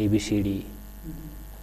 ABCD,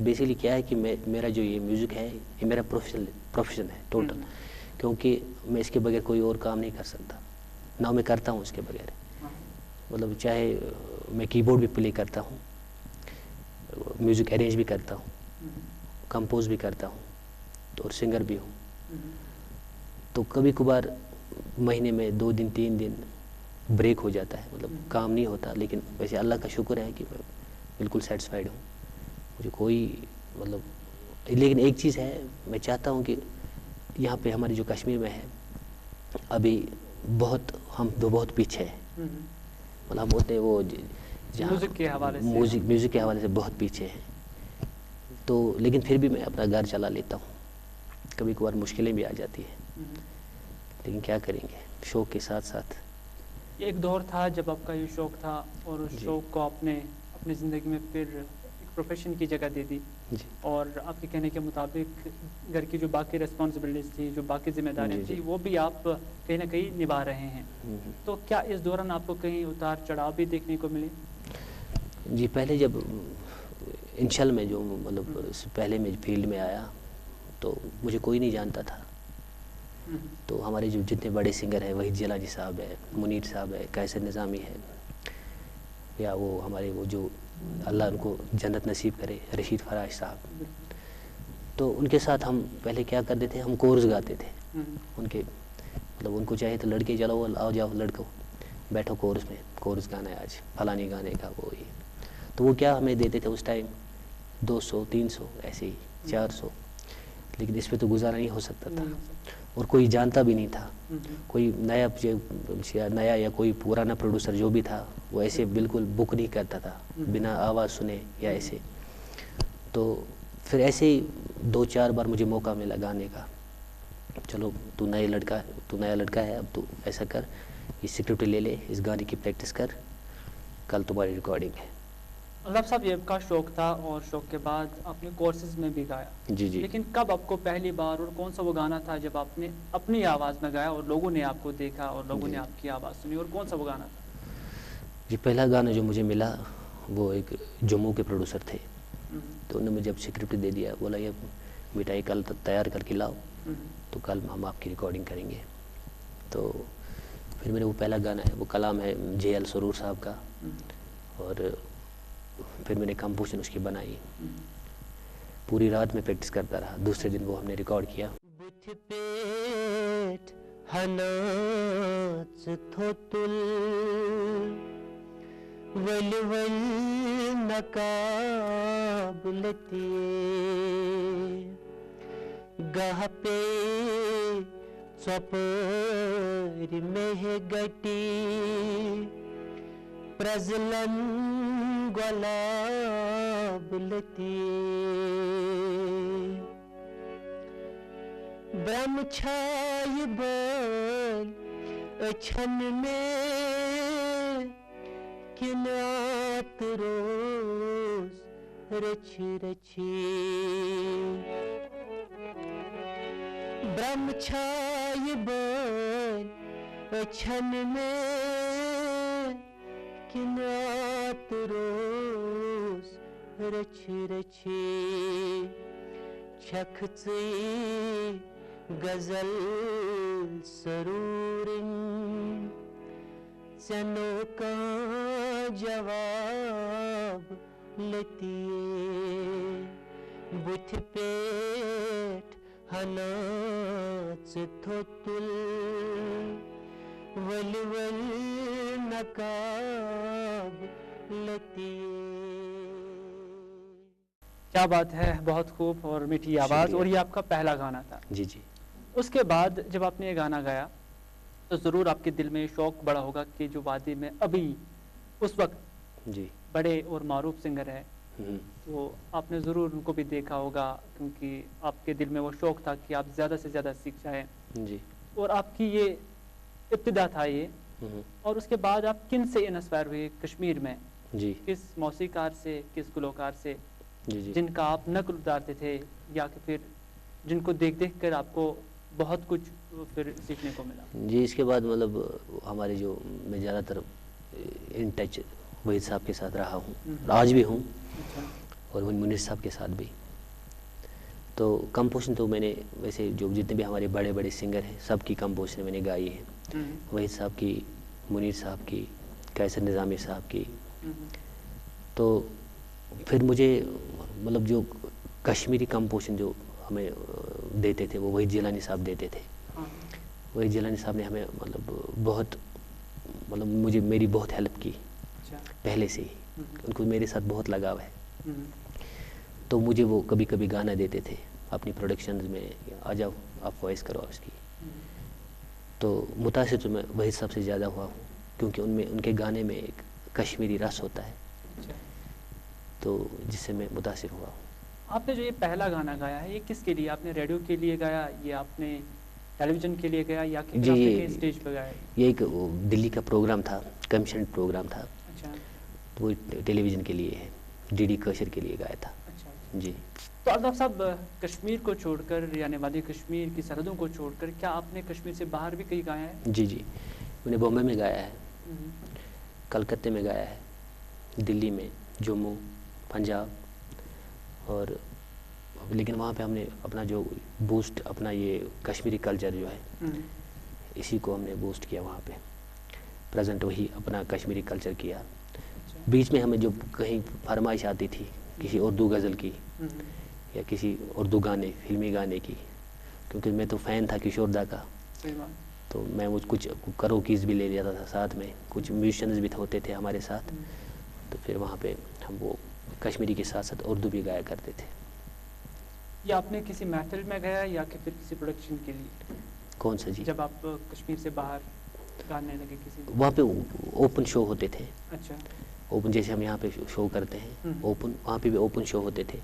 basically کیا ہے کہ میرا جو یہ میوزک ہے یہ میرا پروفیشن ہے ٹوٹل، کیونکہ میں اس کے بغیر کوئی اور کام نہیں کر سکتا، نہ میں کرتا ہوں اس کے بغیر. مطلب چاہے میں کی بورڈ بھی پلے کرتا ہوں، میوزک ارینج بھی کرتا ہوں، کمپوز بھی کرتا ہوں، تو اور سنگر بھی ہوں. تو کبھی کبھار مہینے میں 2 دن 3 دن بریک ہو جاتا ہے، مطلب کام نہیں ہوتا، لیکن ویسے اللہ کا شکر ہے کہ میں بالکل سیٹسفائیڈ ہوں، مجھے کوئی مطلب. لیکن ایک چیز ہے، میں چاہتا ہوں کہ یہاں پہ ہماری جو کشمیر میں ہے ابھی ہم بہت پیچھے ہیں، مطلب ہم ہوتے وہ میوزک کے حوالے سے بہت پیچھے ہیں. تو لیکن پھر بھی میں اپنا گھر چلا لیتا ہوں، کبھی کبھار مشکلیں بھی آ جاتی ہیں، لیکن کیا کریں گے، شوق کے ساتھ ساتھ. ایک دور تھا جب آپ کا یہ شوق تھا اور اس شوق کو آپ نے اپنی زندگی میں پھر ایک پروفیشن کی جگہ دے دی، اور آپ کے کہنے کے مطابق گھر کی جو باقی ریسپانسبلٹیز تھی، جو باقی ذمہ داریاں تھیں، وہ بھی آپ کہیں نہ کہیں نبھا رہے ہیں. تو کیا اس دوران آپ کو کہیں اتار چڑھاؤ بھی دیکھنے کو ملے؟ جی پہلے جب انشل میں جو مطلب پہلے میں فیلڈ میں آیا تو مجھے کوئی نہیں جانتا تھا. تو ہمارے جو جتنے بڑے سنگر ہیں، وحید جلالی صاحب ہے، منیر صاحب ہے، قیصر نظامی ہے، یا وہ ہمارے وہ جو اللہ ان کو جنت نصیب کرے رشید فراش صاحب، تو ان کے ساتھ ہم پہلے کیا کرتے تھے، ہم کورس گاتے تھے. ان کے مطلب ان کو چاہے تو لڑکے چلو آؤ جاؤ لڑکوں بیٹھو کورس میں، کورس گانا ہے آج فلانی گانے کا وہ یہ. تو وہ کیا ہمیں دیتے تھے اس ٹائم 200 300 ایسے ہی 400، لیکن اس پہ تو گزارا نہیں ہو سکتا تھا، اور کوئی جانتا بھی نہیں تھا. کوئی نیا یا کوئی پرانا پروڈیوسر جو بھی تھا وہ ایسے بالکل بک نہیں کرتا تھا بنا آواز سنے یا ایسے. تو پھر ایسے ہی 2-4 بار مجھے موقع ملا گانے کا، چلو تو نیا لڑکا ہے، اب تو ایسا کر یہ اسکرپٹ لے لے، اس گانے کی پریکٹس کر، کل تمہاری ریکارڈنگ ہے. اللہ صاحب یہ آپ کا شوق تھا اور شوق کے بعد آپ نے کورسز میں بھی گایا. جی لیکن کب آپ کو پہلی بار اور کون سا وہ گانا تھا جب آپ نے اپنی آواز میں گایا اور لوگوں نے آپ کو دیکھا اور لوگوں نے آپ کی آواز سنی، اور کون سا وہ گانا تھا؟ جی پہلا گانا جو مجھے ملا وہ ایک جموں کے پروڈیوسر تھے، تو انہوں نے مجھے جب اسکرپٹ دے دیا، بولا یہ مٹھائی کل تیار کر کے لاؤ تو کل ہم آپ کی ریکارڈنگ کریں گے. تو پھر میرے وہ پہلا گانا ہے، وہ کلام ہے JL سرور صاحب کا، اور پھر میں نے کمپوزیشن اس کی بنائی. پوری رات میں پریکٹس کرتا رہا، دوسرے دن وہ ہم نے ریکارڈ کیا. بُتھ پیٹ ہناچ تھوتل ول ول نقاب لتیے گاہ پہ چپر میں گٹی پرزلن گلاب لتیے برم چھائی بول اچھن میں کنات روز رچ رچی برم چھائی بول اچھن میں کنات روز رچ رچی چھکھچی غزل سرورن چنو کا جواب لتیے بُتھ پیٹ ہناچ تھوتل ول ول نقاب لتیے. کیا بات ہے، بہت خوب اور میٹھی آواز، اور یہ آپ کا پہلا گانا تھا. جی جی. اس کے بعد جب آپ نے یہ گانا گایا تو ضرور آپ کے دل میں شوق بڑا ہوگا کہ جو وادی میں ابھی اس وقت جی بڑے اور معروف سنگر ہیں، تو آپ نے ضرور ان کو بھی دیکھا ہوگا، کیونکہ آپ کے دل میں وہ شوق تھا کہ آپ زیادہ سے زیادہ سیکھ جائیں. جی. اور آپ کی یہ ابتدا تھا یہ. اور اس کے بعد آپ کن سے انسپائر ہوئے کشمیر میں؟ جی. کس موسیقار سے، کس گلوکار سے جی جن کا آپ نقل اتارتے تھے، یا کہ پھر جن کو دیکھ دیکھ کر آپ کو بہت کچھ پھر سیکھنے کو ملا؟ جی اس کے بعد مطلب ہمارے جو میں زیادہ تر ان ٹچ وحید صاحب کے ساتھ رہا ہوں، آج بھی ہوں، اور منیر صاحب کے ساتھ بھی. تو کمپوزیشن تو میں نے ویسے جو جتنے بھی ہمارے بڑے بڑے سنگر ہیں سب کی کمپوزیشن میں نے گائی ہے، وحید صاحب کی، منیر صاحب کی، قیصر نظامی صاحب کی. تو پھر مجھے مطلب جو کشمیری کمپوزیشن جو ہمیں دیتے تھے وہ وحید جیلانی صاحب دیتے تھے. وحید جیلانی صاحب نے ہمیں مطلب بہت مطلب میری بہت ہیلپ کی پہلے سے ہی، ان کو میرے ساتھ بہت لگاؤ ہے. تو مجھے وہ کبھی کبھی گانا دیتے تھے اپنی پروڈکشنز میں، آ جاؤ آپ وائس کرو اس کی. تو متاثر تو میں وحید صاحب سے زیادہ ہوا ہوں، کیونکہ ان کے گانے میں ایک کشمیری رس ہوتا ہے، تو جس سے میں متاثر ہوا ہوں. آپ نے جو یہ پہلا گانا گایا ہے یہ کس کے لیے؟ آپ نے ریڈیو کے لیے گایا یا آپ نے ٹیلی ویژن کے لیے گایا یا جی اسٹیج پہ گایا؟ یہ ایک دلی کا پروگرام تھا، کمیشن پروگرام تھا، اچھا، تو وہ ٹیلی ویژن کے لیے ہے، ڈی ڈی کشر کے لیے گایا تھا. اچھا جی. تو الطاف صاحب کشمیر کو چھوڑ کر یعنی وادی کشمیر کی سرحدوں کو چھوڑ کر کیا آپ نے کشمیر سے باہر بھی کہیں گایا ہے؟ جی میں نے بامبے میں گایا ہے، کلکتے میں گایا ہے، دلی میں، جموں، پنجاب. اور لیکن وہاں پہ ہم نے اپنا جو بوسٹ اپنا یہ کشمیری کلچر جو ہے اسی کو ہم نے بوسٹ کیا وہاں پہ، پریزنٹ وہی اپنا کشمیری کلچر کیا. بیچ میں ہمیں جو کہیں فرمائش آتی تھی کسی اردو غزل کی یا کسی اردو گانے فلمی گانے کی، کیونکہ میں تو فین تھا کشور دا کا، تو میں وہ کچھ کروکیز بھی لے لیتا تھا ساتھ میں، کچھ میوزیشنز بھی ہوتے تھے ہمارے ساتھ. تو پھر وہاں پہ ہم وہ کشمیری کے ساتھ ساتھ اردو بھی گایا کرتے تھے. یا آپ نے کسی محفل میں گایا یا کہ پھر کسی پروڈکشن کے لیے؟ کون سا جی؟ جب آپ کشمیر سے باہر گانے لگے کسی؟ وہاں پہ اوپن شو ہوتے تھے. اچھا. اوپن جیسے ہم یہاں پہ شو کرتے ہیں اوپن، وہاں پہ بھی اوپن شو ہوتے تھے.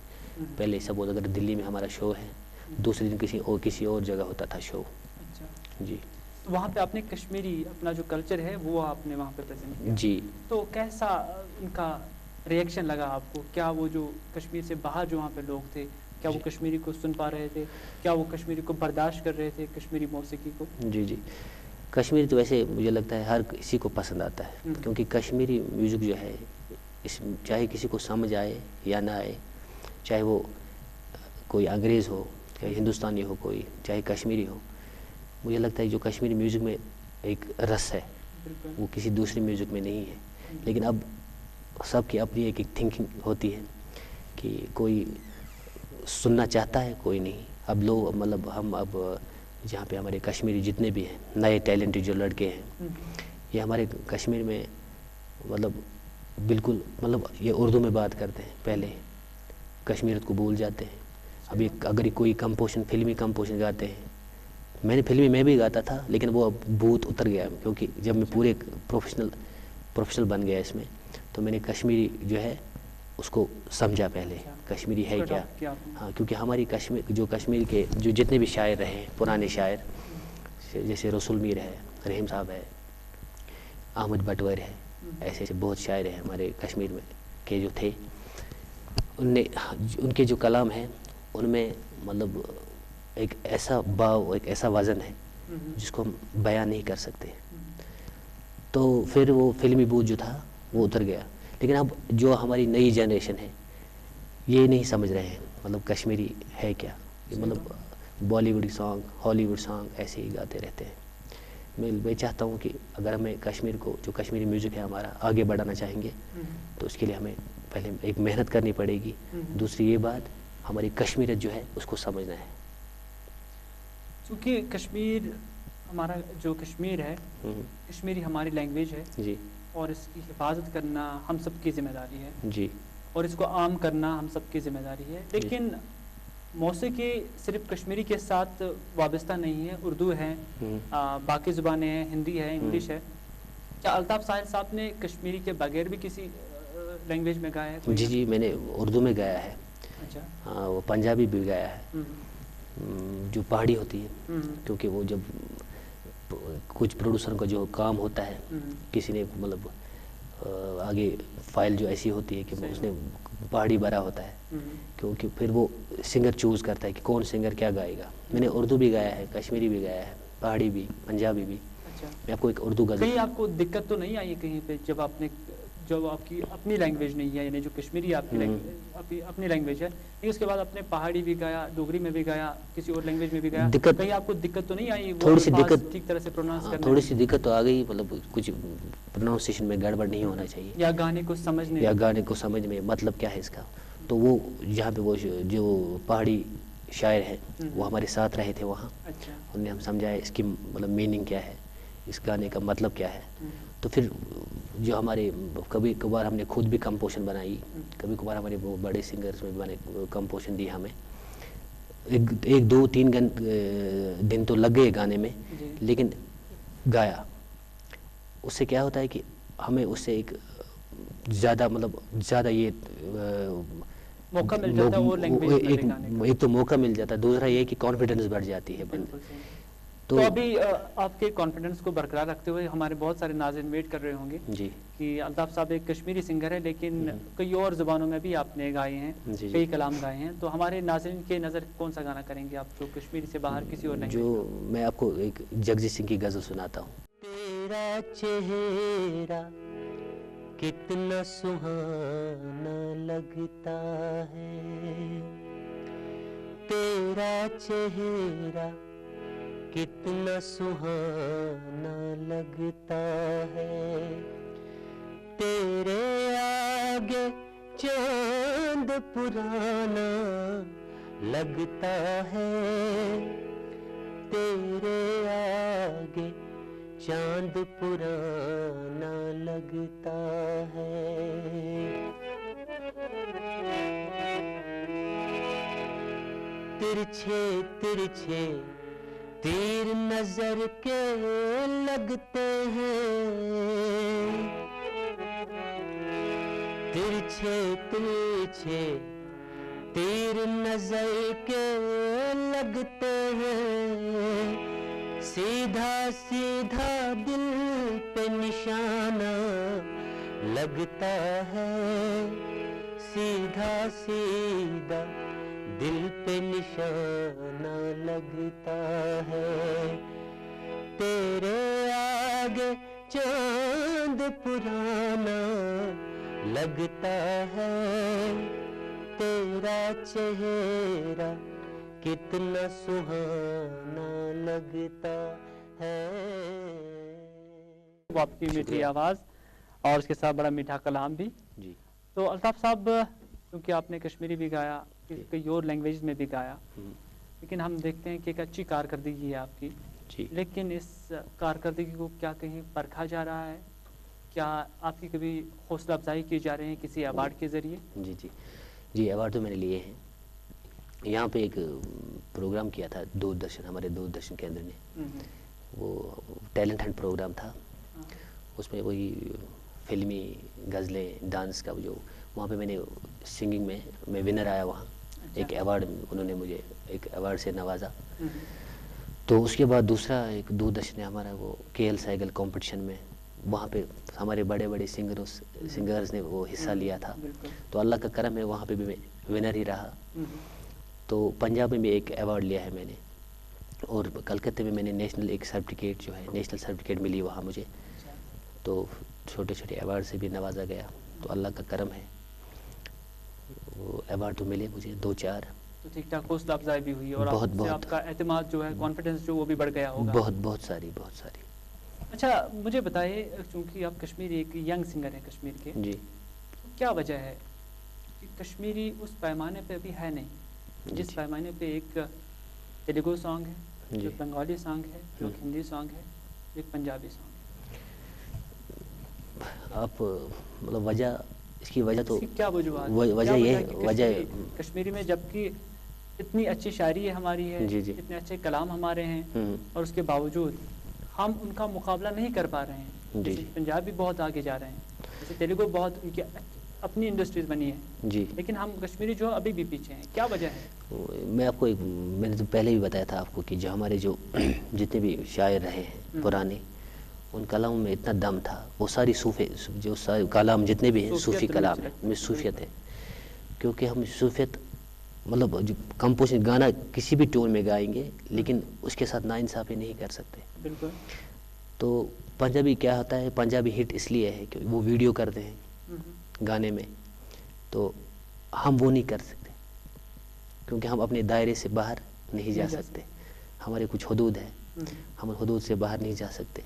پہلے سپوز اگر دلی میں ہمارا شو ہے، دوسرے دن کسی اور جگہ ہوتا تھا شو. اچھا جی. وہاں پہ آپ نے کشمیری اپنا جو کلچر ہے وہ آپ نے وہاں پہ پریزنٹ کیا. جی. تو کیسا ان کا ریئیکشن لگا آپ کو؟ کیا وہ جو کشمیر سے باہر جو وہاں پہ لوگ تھے کیا وہ کشمیری کو سن پا رہے تھے؟ کیا وہ کشمیری کو برداشت کر رہے تھے، کشمیری موسیقی کو؟ جی کشمیری تو ویسے مجھے لگتا ہے ہر کسی کو پسند آتا ہے، کیونکہ کشمیری میوزک جو ہے چاہے کسی کو سمجھ آئے یا نہ آئے، چاہے وہ کوئی انگریز ہو چاہے ہندوستانی ہو کوئی، چاہے کشمیری ہو، مجھے لگتا ہے جو کشمیری میوزک میں ایک رس ہے وہ کسی دوسری میوزک میں نہیں ہے. لیکن اب سب کی اپنی ایک تھنکنگ ہوتی ہے کہ کوئی سننا چاہتا ہے کوئی نہیں. اب لوگ مطلب ہم اب جہاں پہ ہمارے کشمیری جتنے بھی ہیں نئے ٹیلنٹڈ جو لڑکے ہیں یہ ہمارے کشمیر میں مطلب بالکل مطلب یہ اردو میں بات کرتے ہیں، پہلے کشمیریت کو بھول جاتے ہیں. ابھی اگر کوئی کمپوزیشن فلمی کمپوزیشن گاتے ہیں، میں نے فلمی میں بھی گاتا تھا لیکن وہ اب بھوت اتر گیا، کیونکہ جب میں پورے پروفیشنل بن گیا اس میں تو میں نے کشمیری جو ہے اس کو سمجھا پہلے کشمیری ہے کیا. ہاں کیونکہ ہماری کشمیر کے جو جتنے بھی شاعر رہے پرانے شاعر جیسے رسول میر ہے، رحیم صاحب ہے، احمد بٹور ہے، ایسے بہت شاعر ہیں ہمارے کشمیر میں کے جو تھے، ان کے جو کلام ہیں ان میں مطلب ایک ایسا باؤ ایک ایسا وزن ہے جس کو ہم بیان نہیں کر سکتے. تو پھر وہ فلمی بوجھ جو تھا وہ اتر گیا. لیکن اب جو ہماری نئی جنریشن ہے یہ نہیں سمجھ رہے ہیں مطلب کشمیری ہے کیا، مطلب بالی ووڈ سانگ ہالی ووڈ سانگ ایسے ہی گاتے رہتے ہیں. میں چاہتا ہوں کہ اگر ہمیں کشمیر کو جو کشمیری میوزک ہے ہمارا آگے بڑھانا چاہیں گے تو اس کے لیے ہمیں پہلے ایک محنت کرنی پڑے گی. دوسری یہ بات ہماری کشمیریت جو ہے اس کو سمجھنا ہے. چونکہ کشمیر ہمارا جو کشمیر ہے کشمیری ہماری لینگویج ہے جی، اور اس کی حفاظت کرنا ہم سب کی ذمہ داری ہے جی، اور اس کو عام کرنا ہم سب کی ذمہ داری ہے. لیکن موسیقی صرف کشمیری کے ساتھ وابستہ نہیں ہے، اردو ہے، باقی زبانیں ہیں، ہندی ہے، انگلش ہے. کیا الطاف ساحل صاحب نے کشمیری کے بغیر بھی کسی لینگویج میں گایا ہے؟ جی میں نے اردو میں گایا ہے. اچھا. ہاں وہ پنجابی بھی گایا ہے جو پہاڑی ہوتی ہے، کیونکہ وہ جب کچھ پروڈیوسر کا جو کام ہوتا ہے کسی نے مطلب آگے فائل جو ایسی ہوتی ہے کہ اس نے پہاڑی بھرا ہوتا ہے، کیونکہ پھر وہ سنگر چوز کرتا ہے کہ کون سنگر کیا گائے گا. میں نے اردو بھی گایا ہے، کشمیری بھی گایا ہے، پہاڑی بھی، پنجابی بھی. اچھا، میں آپ کو ایک اردو غزل. کہیں آپ کو دقت تو نہیں آئی کہیں پہ جب آپ نے جو آپ کی اپنی لینگویج نہیں ہے, یعنی جو کشمیری آپ کی اپنی لینگویج ہے, لیکن اس کے بعد اپنے پہاڑی بھی گایا, ڈوگری میں بھی گایا, کسی اور لینگویج میں بھی گایا, کہیں آپ کو دقت تو نہیں آئی وہ الفاظ ٹھیک طرح سے پروناؤنس کرنے میں؟ تھوڑی سی دقت تو آ گئی, مطلب کچھ پروناؤنسیشن میں گڑبڑ نہیں ہونا چاہیے, یا گانے کو سمجھ میں مطلب کیا ہے اس کا. تو وہ جہاں پہ وہ جو پہاڑی شاعر ہیں وہ ہمارے ساتھ رہے تھے وہاں, انہوں نے ہم سمجھایا اس کی مطلب میننگ کیا ہے, اس گانے کا مطلب کیا ہے. تو پھر جو ہمارے کبھی کبھار ہم نے خود بھی کمپوزیشن بنائی, کبھی کبھار ہمارے وہ بڑے سنگرز میں بھی کمپوزیشن دی ہمیں. ایک دو تین دن تو لگ گئے گانے میں, لیکن گایا. اس سے کیا ہوتا ہے کہ ہمیں اس سے ایک زیادہ یہ موقع مل جاتا ہے اور لینگویج میں بھی گانے کا. ایک تو موقع مل جاتا ہے, دوسرا یہ کہ کانفیڈنس بڑھ جاتی ہے بندے. تو ابھی آپ کے کانفیڈنس کو برقرار رکھتے ہوئے ہمارے بہت سارے ناظرین ویٹ کر رہے ہوں گے جی کہ الطاف صاحب ایک کشمیری سنگر ہے, لیکن کئی اور زبانوں میں بھی آپ نے گائے ہیں, کئی کلام گائے ہیں. تو ہمارے ناظرین کے نظر کون سا گانا کریں گے آپ جو کشمیری سے باہر کسی اور لینگویج؟ جو میں آپ کو ایک جگجیت سنگھ کی غزل سناتا ہوں. تیرا چہرہ کتنا سہانا لگتا ہے, تیرا چہرہ کتنا سہانا لگتا ہے, تیرے آگے چاند پرانا لگتا ہے, تیرے آگے چاند پرانا لگتا ہے. ترچھے ترچھے تیر نظر کے لگتے ہیں, ترچھے ترچھے تیر نظر کے لگتے ہیں, سیدھا سیدھا دل پہ نشانہ لگتا ہے, سیدھا سیدھا دل پہ نشانہ لگتا ہے, تیرے آگے چاند پرانا لگتا ہے, تیرا چہرہ کتنا سہانا لگتا ہے. وہ آپ کی میٹھی آواز اور اس کے ساتھ بڑا میٹھا کلام بھی. جی تو الطاف صاحب کیونکہ آپ نے کشمیری بھی گایا, کئی اور لینگویج میں بھی گایا, لیکن ہم دیکھتے ہیں کہ ایک اچھی کارکردگی ہے آپ کی, لیکن اس کارکردگی کو کیا کہیں پرکھا جا رہا ہے, کیا آپ کی کبھی حوصلہ افزائی کی جا رہی ہے کسی ایوارڈ کے ذریعے؟ جی ایوارڈ تو میں نے لیے ہیں. یہاں پہ ایک پروگرام کیا تھا دوردرشن, ہمارے دوردرشن کیندر نے, وہ ٹیلنٹ ہنٹ پروگرام تھا. اس میں وہی فلمی غزلیں ڈانس کا جو وہاں پہ میں نے سنگنگ میں ونر آیا وہاں. ایک ایوارڈ انہوں نے مجھے ایک ایوارڈ سے نوازا. تو اس کے بعد دوسرا ایک دوردرشن ہے ہمارا, وہ کے ایل سائیکل کمپٹیشن میں, وہاں پہ ہمارے بڑے بڑے سنگرز نے وہ حصہ لیا تھا. تو اللہ کا کرم ہے وہاں پہ بھی میں ونر ہی رہا. تو پنجاب میں بھی ایک ایوارڈ لیا ہے میں نے, اور کلکتے میں نے نیشنل ایک سرٹیفکیٹ جو ہے نیشنل سرٹیفکیٹ ملی وہاں مجھے. تو چھوٹے چھوٹے ایوارڈ سے بھی نوازا گیا. تو اللہ کا کرم ہے, وہ ایوارڈ تو ملے مجھے 2-4. تو ٹھیک ٹھاک حوصلہ افزائی بھی ہوئی اور آپ کا اعتماد جو ہے, کانفیڈنس جو وہ بھی بڑھ گیا ہوگا. بہت ساری. اچھا مجھے بتائیے, چونکہ آپ کشمیری ایک ینگ سنگر ہیں کشمیر کے, جی کیا وجہ ہے کہ کشمیری اس پیمانے پہ ابھی ہے نہیں جس پیمانے پہ ایک تیلگو سانگ ہے, جو بنگالی سانگ ہے, جو ہندی سانگ ہے, ایک پنجابی سانگ ہے؟ آپ مطلب وجہ, اس کی وجہ تو کیا وجوہات, وجہ یہ وجہ کشمیری میں جبکہ اتنی اچھی شاعری ہماری ہے, اتنے اچھے کلام ہمارے ہیں, اور اس کے باوجود ہم ان کا مقابلہ نہیں کر پا رہے ہیں. جیسے پنجابی بہت آگے جا رہے ہیں, جیسے تیلگو بہت ان کی اپنی انڈسٹریز بنی ہے, لیکن ہم کشمیری جو ابھی بھی پیچھے ہیں. کیا وجہ ہے؟ میں آپ کو میں نے تو پہلے بھی بتایا تھا آپ کو کہ جو ہمارے جو جتنے بھی شاعر رہے ہیں پرانے, ان کلاموں میں اتنا دم تھا. وہ ساری جو کلام جتنے بھی ہیں صوفی کلام ہیں, میں صوفیت ہے. کیونکہ ہم صوفیت مطلب جو کمپوزیشن گانا کسی بھی ٹون میں گائیں گے, لیکن اس کے ساتھ ناانصافی نہیں کر سکتے. بالکل. تو پنجابی کیا ہوتا ہے، پنجابی ہٹ اس لیے ہے کہ وہ ویڈیو کرتے ہیں گانے میں، تو ہم وہ نہیں کر سکتے کیونکہ ہم اپنے دائرے سے باہر نہیں جا سکتے، ہمارے کچھ حدود ہیں، ہم حدود سے باہر نہیں جا سکتے،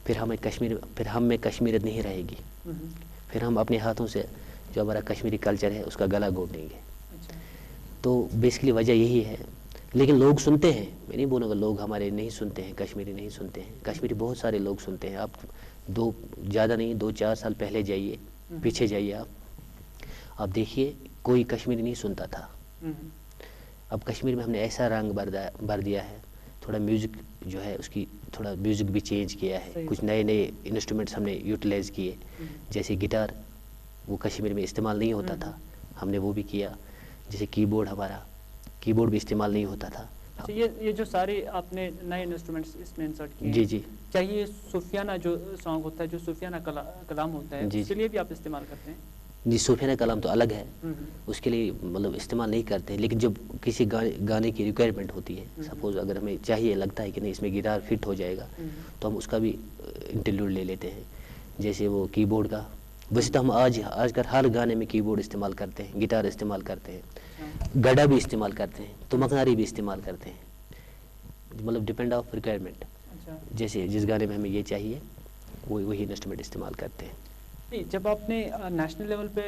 پھر ہم میں کشمیریت نہیں رہے گی، پھر ہم اپنے ہاتھوں سے جو ہمارا کشمیری کلچر ہے اس کا گلا گھونٹ دیں گے. تو بیسکلی وجہ یہی ہے. لیکن لوگ سنتے ہیں، میں نہیں بولوں گا لوگ ہمارے نہیں سنتے ہیں، کشمیری نہیں سنتے ہیں، کشمیری بہت سارے لوگ سنتے ہیں. آپ زیادہ نہیں 2-4 سال پہلے جائیے، پیچھے جائیے، آپ دیکھیے کوئی کشمیری نہیں سنتا تھا. اب کشمیر میں ہم نے ایسا رنگ بھر دیا ہے، تھوڑا میوزک جو ہے اس کی تھوڑا میوزک بھی چینج کیا ہے، کچھ نئے انسٹرومنٹس ہم نے یوٹیلائز کیے، جیسے گٹار وہ کشمیر میں استعمال نہیں ہوتا تھا، ہم نے وہ بھی کیا. جیسے کی بورڈ بھی استعمال نہیں ہوتا تھا. یہ جو سارے آپ نے نئے انسٹرومنٹس اس میں انسرٹ کیے، جی جی، چاہیے صوفیانہ جو سانگ ہوتا ہے، جو صوفیانہ کلام ہوتا ہے، اس کے لیے بھی آپ استعمال کرتے ہیں؟ جی، صوفیانہ کلام تو الگ ہے، اس کے لیے مطلب استعمال نہیں کرتے، لیکن جب کسی گانے کی ریکوائرمنٹ ہوتی ہے، سپوز اگر ہمیں چاہیے لگتا ہے کہ نہیں اس میں گٹار فٹ ہو جائے گا، تو ہم اس کا بھی انٹرلیوڈ لے لیتے ہیں. جیسے وہ کی بورڈ کا، ویسے تو ہم آج کل ہر گانے میں کی بورڈ استعمال کرتے ہیں، گٹار استعمال کرتے ہیں، گڈا بھی استعمال کرتے ہیں، تو مغناری بھی استعمال کرتے ہیں، مطلب ڈپینڈ آف ریکوائرمنٹ. جیسے جس گانے میں ہمیں یہ چاہیے وہی انسٹرومنٹ استعمال کرتے ہیں. جب آپ نے نیشنل لیول پہ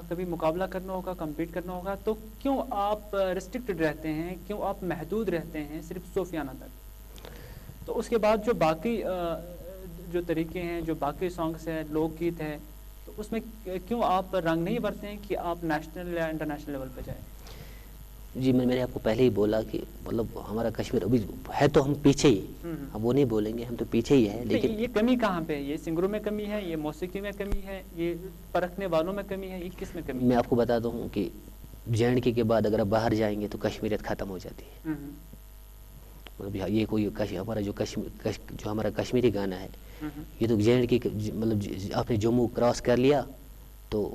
کبھی مقابلہ کرنا ہوگا، کمپیٹ کرنا ہوگا، تو کیوں آپ ریسٹرکٹڈ رہتے ہیں، کیوں آپ محدود رہتے ہیں صرف صوفیانہ تک؟ تو اس کے بعد جو باقی جو طریقے ہیں، جو باقی سانگس ہیں، لوک گیت ہے، تو اس میں کیوں آپ رنگ نہیں بھرتے ہیں کہ آپ نیشنل یا انٹرنیشنل لیول پہ جائیں؟ جی، میں نے آپ کو پہلے ہی بولا کہ مطلب ہمارا کشمیر ابھی ہے تو ہم پیچھے ہی، ہم وہ نہیں بولیں گے، ہم تو پیچھے ہی ہے. لیکن یہ کمی کہاں پہ ہے؟ یہ سنگروں میں کمی ہے، یہ موسیقی میں کمی ہے، یہ پرکھنے والوں میں کمی ہے، یہ کس میں کمی ہے؟ میں آپ کو بتاتا ہوں کہ JNK کے بعد اگر آپ باہر جائیں گے تو کشمیریت ختم ہو جاتی ہے. مطلب یہ کوئی ہمارا جو ہمارا کشمیری گانا ہے، یہ تو JNK مطلب آپ نے جموں کراس کر لیا تو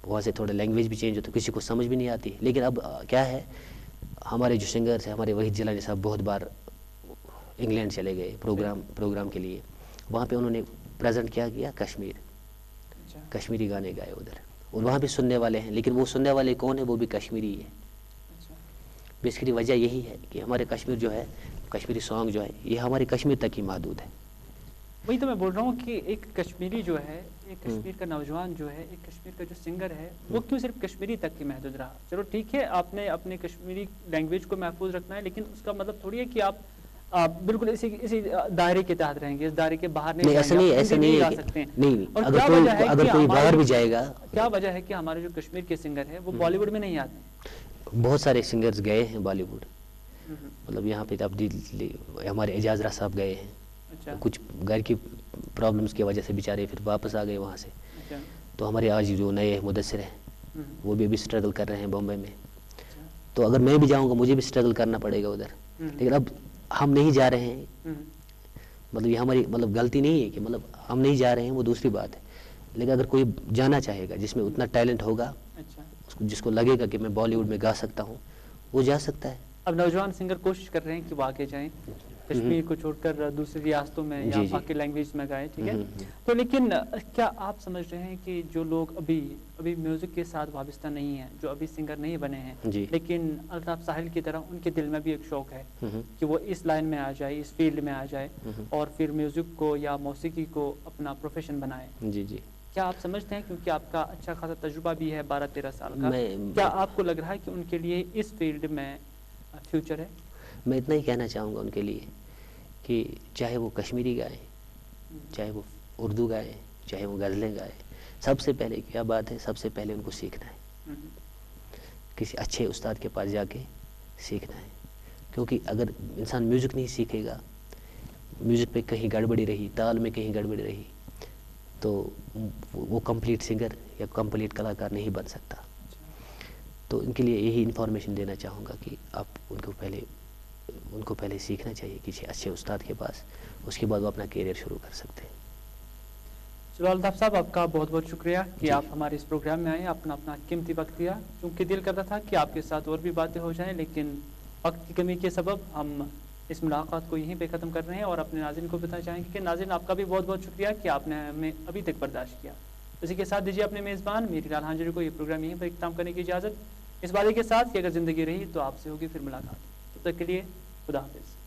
وہاں سے تھوڑا لینگویج بھی چینج ہوتا ہے، کسی کو سمجھ بھی نہیں آتی. لیکن اب کیا ہے، ہمارے جو سنگرس ہیں، ہمارے وحید جیلانی صاحب بہت بار انگلینڈ چلے گئے پروگرام کے لیے، وہاں پہ انہوں نے پریزنٹ کیا کشمیری گانے گائے ادھر، اور وہاں بھی سننے والے ہیں. لیکن وہ سننے والے کون ہیں؟ وہ بھی کشمیری ہے. بیسکلی وجہ یہی ہے کہ ہمارے کشمیر جو ہے، کشمیری سانگ جو ہے، یہ ہمارے کشمیر تک ہی محدود ہے. وہی تو میں بول رہا ہوں کہ ایک کشمیری جو ہے، ایک کشمیر کا نوجوان جو ہے، ایک کشمیر کا جو سنگر ہے، وہ کیوں صرف کشمیری تک ہی محدود رہا؟ چلو ٹھیک ہے، آپ نے اپنے کشمیری لینگویج کو محفوظ رکھنا ہے، لیکن اس کا مطلب تھوڑی ہے کہ آپ بالکل اسی دائرے کے تحت رہیں گے، اس دائرے کے باہر نہیں ایسا نہیں ہے کہ نہیں، اگر کوئی باہر بھی جائے گا. کیا وجہ ہے کہ ہمارے جو کشمیر کے سنگر ہیں وہ بالی ووڈ میں نہیں آتے؟ بہت سارے سنگرز گئے ہیں بالی ووڈ، مطلب یہاں پہ ہمارے اعجاز راہ صاحب گئے ہیں، کچھ گھر کی پرابلمس کی وجہ سے بیچارے پھر واپس آ گئے وہاں سے. تو ہمارے آج جو نئے مدثر ہیں وہ بھی ابھی اسٹرگل کر رہے ہیں بامبے میں. تو اگر میں بھی جاؤں گا مجھے بھی اسٹرگل کرنا پڑے گا ادھر. لیکن اب ہم نہیں جا رہے ہیں، مطلب یہ ہماری مطلب غلطی نہیں ہے کہ مطلب ہم نہیں جا رہے ہیں، وہ دوسری بات ہے. لیکن اگر کوئی جانا چاہے گا جس میں اتنا ٹیلنٹ ہوگا، جس کو لگے گا کہ میں بالی ووڈ میں گا سکتا ہوں، وہ جا سکتا ہے. اب نوجوان سنگر کوشش کر رہے ہیں کہ وہ آگے جائیں، کشمیر کو چھوڑ کر دوسری ریاستوں میں یا باقی لینگویج میں گائیں، ٹھیک ہے. تو لیکن کیا آپ سمجھ رہے ہیں کہ جو لوگ ابھی میوزک کے ساتھ وابستہ نہیں ہیں، جو ابھی سنگر نہیں بنے ہیں، لیکن الطاف ساحل کی طرح ان کے دل میں بھی ایک شوق ہے کہ وہ اس لائن میں آ جائے، اس فیلڈ میں آ جائے اور پھر میوزک کو یا موسیقی کو اپنا پروفیشن بنائے؟ کیا آپ سمجھتے ہیں، کیونکہ آپ کا اچھا خاصا تجربہ بھی ہے 12-13 سال کا، کیا آپ کو لگ رہا ہے کہ ان کے لیے اس فیلڈ میں فیوچر ہے؟ میں اتنا ہی کہنا چاہوں گا ان کے لیے کہ چاہے وہ کشمیری گائیں، چاہے وہ اردو گائیں، چاہے وہ غزلیں گائیں، سب سے پہلے کیا بات ہے، سب سے پہلے ان کو سیکھنا ہے، کسی اچھے استاد کے پاس جا کے سیکھنا ہے. کیونکہ اگر انسان میوزک نہیں سیکھے گا، میوزک پہ کہیں گڑبڑی رہی، تال میں کہیں گڑبڑی رہی، تو وہ کمپلیٹ سنگر یا کمپلیٹ کلاکار نہیں بن سکتا. تو ان کے لیے یہی انفارمیشن دینا چاہوں گا کہ آپ ان کو پہلے سیکھنا چاہیے کسی اچھے استاد کے پاس، اس کے بعد وہ اپنا کیریئر شروع کر سکتے ہیں. چلو الطاف صاحب، آپ کا بہت بہت شکریہ کہ آپ ہمارے اس پروگرام میں آئے، اپنا قیمتی وقت دیا. چونکہ دل کرتا تھا کہ آپ کے ساتھ اور بھی باتیں ہو جائیں، لیکن وقت کی کمی کے سبب ہم اس ملاقات کو یہیں پہ ختم کر رہے ہیں اور اپنے ناظرین کو بتانا چاہیں گے کہ ناظرین آپ کا بھی بہت بہت شکریہ کہ آپ نے ہمیں ابھی تک برداشت کیا. اسی کے ساتھ دیجیے اپنے میزبان میری لال ہانجری کو یہ پروگرام یہیں پر اختتام کرنے کی اجازت, اس وعدے کے ساتھ کہ اگر زندگی رہی تو آپ سے ہوگی پھر ملاقات. تب تک کے لیے خدا حافظ.